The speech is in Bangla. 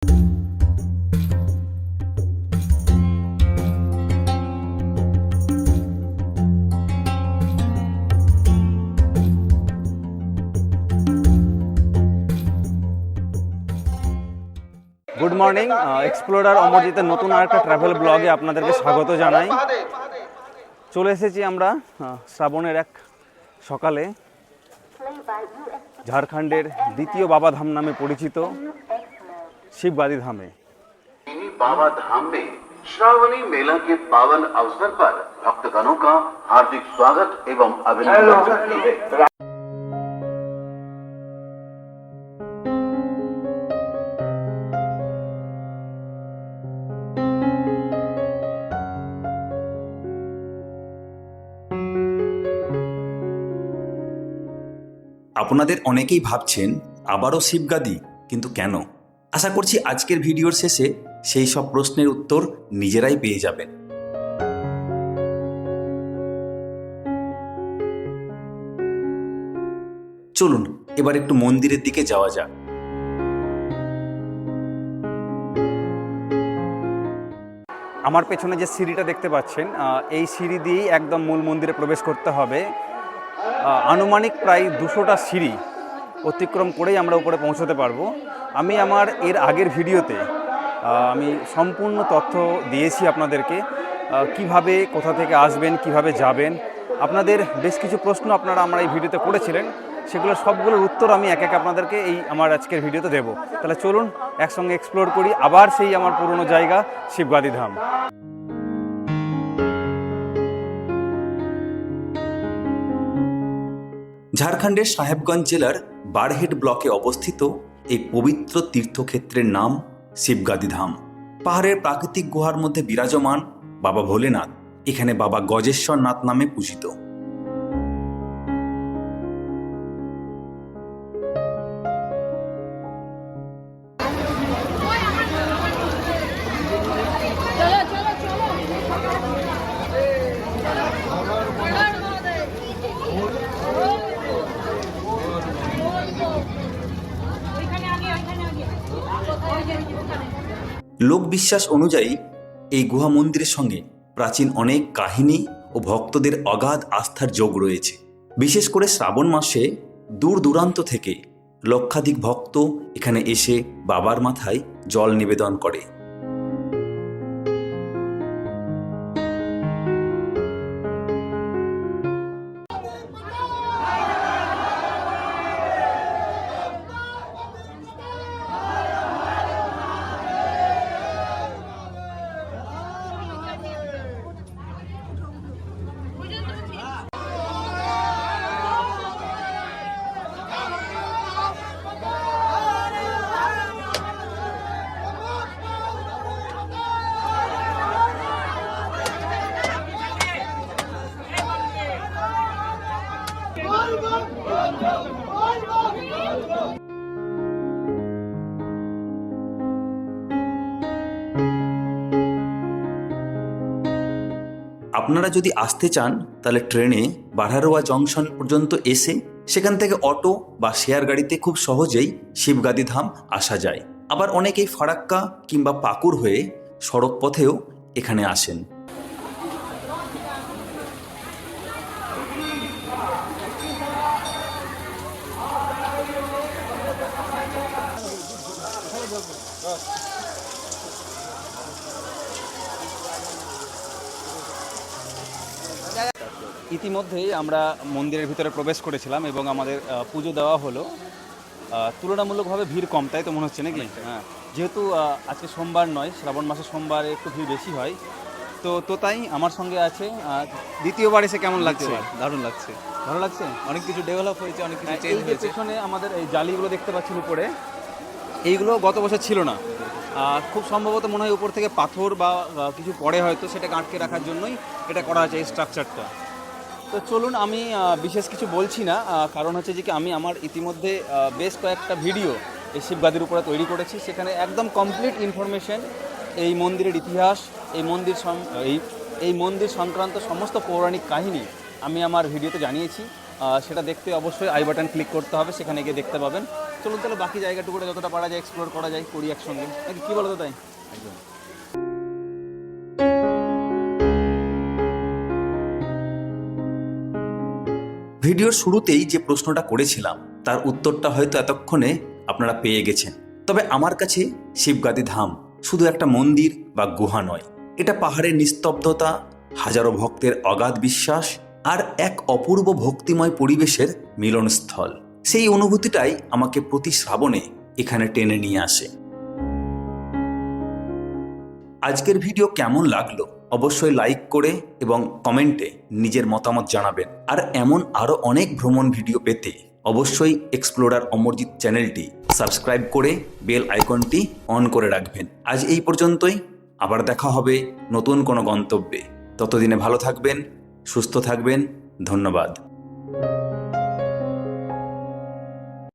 গুড মর্নিং, এক্সপ্লোরার অমরজিতের নতুন আরেকটা ট্রাভেল ব্লগে আপনাদেরকে স্বাগত জানাই। চলে এসেছি আমরা শ্রাবণের এক সকালে ঝাড়খণ্ডের দ্বিতীয় বাবাধাম নামে পরিচিত শিবগাদি ধামে। बाबा धाम में श्रावणी मेला के पावन अवसर पर भक्तगणों का हार्दिक स्वागत एवं अभिनंदन करती है। আপনাদের অনেকেই ভাবছেন আবারও শিবগাদি, কিন্তু কেন? আশা করছি আজকের ভিডিওর শেষে সেই সব প্রশ্নের উত্তর নিজেরাই পেয়ে যাবেন। চলুন এবার একটু মন্দিরের দিকে যাওয়া যাক। আমার পেছনে যে সিঁড়িটা দেখতে পাচ্ছেন, এই সিঁড়ি দিয়েই একদম মূল মন্দিরে প্রবেশ করতে হবে। আনুমানিক প্রায় 200টা সিঁড়ি অতিক্রম করেই আমরা উপরে পৌঁছতে পারবো। আমি আমার এর আগের ভিডিওতে আমি সম্পূর্ণ তথ্য দিয়েছি আপনাদেরকে, কিভাবে কোথা থেকে আসবেন, কিভাবে যাবেন। আপনাদের বেশ কিছু প্রশ্ন আপনারা আমার এই ভিডিওতে করেছিলেন, সেগুলোর সবগুলোর উত্তর আমি এক এক আপনাদেরকে এই আমার আজকের ভিডিওতে দেব। তাহলে চলুন একসঙ্গে এক্সপ্লোর করি আবার সেই আমার পুরনো জায়গা শিবগাদি ধাম। ঝাড়খণ্ডের সাহেবগঞ্জ জেলার বারহেড ব্লকে অবস্থিত এই পবিত্র তীর্থক্ষেত্রের নাম শিবগাদি ধাম। পাহাড়ের প্রাকৃতিক গুহার মধ্যে বিরাজমান বাবা ভোলেনাথ এখানে বাবা গজেশ্বর নাথ নামে পূজিত। লোকবিশ্বাস অনুযায়ী এই গুহা মন্দিরের সঙ্গে প্রাচীন অনেক কাহিনী ও ভক্তদের অগাধ আস্থার যোগ রয়েছে। বিশেষ করে শ্রাবণ মাসে দূর দূরান্ত থেকে লক্ষাধিক ভক্ত এখানে এসে বাবার মাথায় জল নিবেদন করে। আপনারা যদি আসতে চান তাহলে ট্রেনে বারহারোয়া জংশন পর্যন্ত এসে সেখান থেকে অটো বা শেয়ার গাড়িতে খুব সহজেই শিবগাদি ধাম আসা যায়। আবার অনেকেই ফারাক্কা কিংবা পাকুড় হয়ে সড়ক পথেও এখানে আসেন। ইতিমধ্যেই আমরা মন্দিরের ভিতরে প্রবেশ করেছিলাম এবং আমাদের পুজো দেওয়া হলো। তুলনামূলকভাবে ভিড় কম, তাই তো মনে হচ্ছে নাকি? হ্যাঁ, যেহেতু আজকে সোমবার নয়, শ্রাবণ মাসের সোমবারে একটু ভিড় বেশি হয়। তো তাই আমার সঙ্গে আছে। দ্বিতীয়বার এসে কেমন লাগছে? দারুণ লাগছে, ভালো লাগছে। অনেক কিছু ডেভেলপ হয়েছে, অনেক কিছু চেঞ্জ হয়েছে। পেছনে আমাদের এই জালিগুলো দেখতে পাচ্ছেন উপরে, এইগুলো গত বছর ছিল না। খুব সম্ভবত মনে হয় উপর থেকে পাথর বা কিছু পড়ে হয়তো সেটাকে আটকে রাখার জন্যই এটা করা হয়েছে এই স্ট্রাকচারটা। তো চলুন, আমি বিশেষ কিছু বলছি না, কারণ হচ্ছে যে কি আমি আমার ইতিমধ্যে বেশ কয়েকটা ভিডিও এই শিবগাদির উপরে তৈরি করেছি। সেখানে একদম কমপ্লিট ইনফরমেশন, এই মন্দিরের ইতিহাস, এই মন্দির সংক্রান্ত সমস্ত পৌরাণিক কাহিনী আমি আমার ভিডিওতে জানিয়েছি। সেটা দেখতে অবশ্যই আই বাটন ক্লিক করতে হবে, সেখানে গিয়ে দেখতে পাবেন। চলুন তাহলে বাকি জায়গাটুকুটা যতটা পারা যায় এক্সপ্লোর করা যায়, করি একসঙ্গে নাকি কী বলো তো তাই? একদম। ভিডিওর শুরুতেই যে প্রশ্নটা করেছিলাম তার উত্তরটা হয়তো এতক্ষণে আপনারা পেয়ে গেছেন। তবে আমার কাছে শিবগাদি ধাম শুধু একটা মন্দির বা গুহা নয়, এটা পাহাড়ের নিস্তব্ধতা, হাজারো ভক্তের অগাধ বিশ্বাস আর এক অপূর্ব ভক্তিময় পরিবেশের মিলনস্থল। সেই অনুভূতিটাই আমাকে প্রতি শ্রাবণে এখানে টেনে নিয়ে আসে। আজকের ভিডিও কেমন লাগলো অবশ্যই লাইক করে এবং কমেন্টে নিজের মতামত জানাবেন। আর এমন আরও অনেক ভ্রমণ ভিডিও পেতে অবশ্যই এক্সপ্লোরার অমরজিৎ চ্যানেলটি সাবস্ক্রাইব করে বেল আইকনটি অন করে রাখবেন। আজ এই পর্যন্তই, আবার দেখা হবে নতুন কোনো গন্তব্যে। ততদিনে ভালো থাকবেন, সুস্থ থাকবেন। ধন্যবাদ।